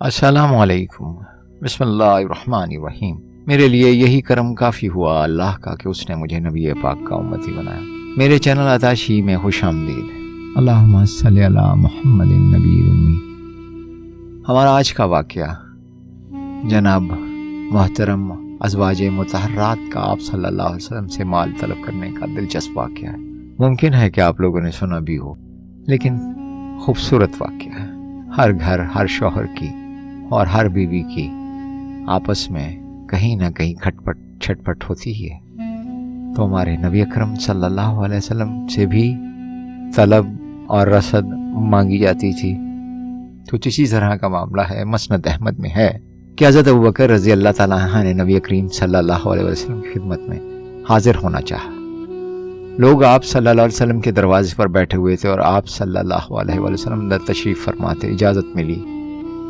السلام علیکم۔ بسم اللہ الرحمن الرحیم۔ میرے لیے یہی کرم کافی ہوا اللہ کا کہ اس نے مجھے نبی پاک کا امتی بنایا۔ میرے چینل عطاشی میں خوش آمدید۔ اللہم صلی علی محمد النبی الامی۔ ہمارا آج کا واقعہ جناب محترم ازواج مطہرات کا آپ صلی اللہ علیہ وسلم سے مال طلب کرنے کا دلچسپ واقعہ ہے۔ ممکن ہے کہ آپ لوگوں نے سنا بھی ہو، لیکن خوبصورت واقعہ ہے۔ ہر گھر، ہر شوہر کی اور ہر بیوی کی آپس میں کہیں نہ کہیں کھٹپٹ چھٹپٹ ہوتی ہی ہے۔ تو ہمارے نبی اکرم صلی اللہ علیہ وسلم سے بھی طلب اور رسد مانگی جاتی تھی۔ تو اسی طرح کا معاملہ ہے، مسند احمد میں ہے کہ حضرت ابوبکر رضی اللہ تعالیٰ عنہ نے نبی کریم صلی اللہ علیہ وسلم کی خدمت میں حاضر ہونا چاہا۔ لوگ آپ صلی اللہ علیہ وسلم کے دروازے پر بیٹھے ہوئے تھے اور آپ صلی اللہ علیہ وسلم اندر تشریف فرماتے، اجازت ملی۔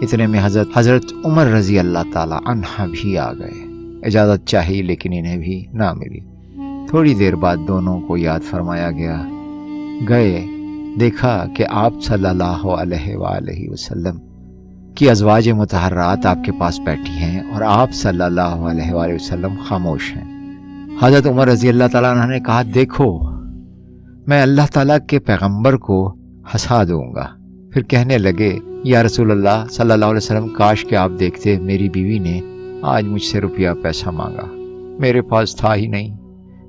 اتنے میں حضرت عمر رضی اللہ تعالی عنہ بھی آ گئے۔ اجازت چاہی لیکن انہیں بھی نہ ملی۔ تھوڑی دیر بعد دونوں کو یاد فرمایا گیا، گئے، دیکھا کہ آپ صلی اللہ علیہ وآلہ وسلم کی ازواج مطہرات آپ کے پاس بیٹھی ہیں اور آپ صلی اللہ علیہ وآلہ وسلم خاموش ہیں۔ حضرت عمر رضی اللہ تعالیٰ عنہ نے کہا، دیکھو میں اللہ تعالیٰ کے پیغمبر کو ہنسا دوں گا۔ پھر کہنے لگے، یا رسول اللہ صلی اللہ علیہ وسلم، کاش کہ آپ دیکھتے میری بیوی نے آج مجھ سے روپیہ پیسہ مانگا، میرے پاس تھا ہی نہیں۔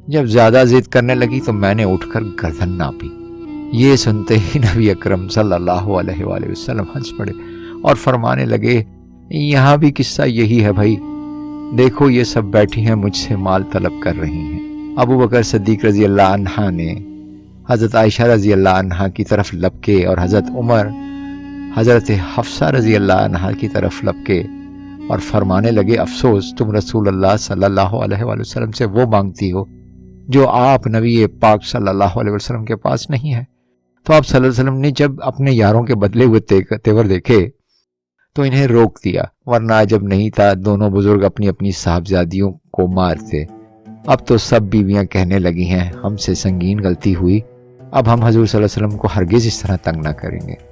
جب زیادہ ضد کرنے لگی تو میں نے اٹھ کر گردن ناپی۔ یہ سنتے ہی نبی اکرم صلی اللہ علیہ وآلہ وسلم ہنس پڑے اور فرمانے لگے، یہاں بھی قصہ یہی ہے بھائی، دیکھو یہ سب بیٹھی ہیں مجھ سے مال طلب کر رہی ہیں۔ ابو بکر صدیق رضی اللہ عنہ نے حضرت عائشہ رضی اللہ عنہ کی طرف لپکے اور حضرت عمر حضرت حفصہ رضی اللہ عنہ کی طرف لپکے اور فرمانے لگے، افسوس تم رسول اللہ صلی اللہ علیہ وآلہ وسلم سے وہ مانگتی ہو جو آپ نبی پاک صلی اللہ علیہ وسلم کے پاس نہیں ہے۔ تو آپ صلی اللہ علیہ وسلم نے جب اپنے یاروں کے بدلے ہوئے تیور دیکھے تو انہیں روک دیا، ورنہ جب نہیں تھا دونوں بزرگ اپنی اپنی صاحبزادیوں کو مارتے۔ اب تو سب بیویاں کہنے لگی ہیں، ہم سے سنگین غلطی ہوئی، اب ہم حضور صلی اللہ علیہ وسلم کو ہرگز اس طرح تنگ نہ کریں گے۔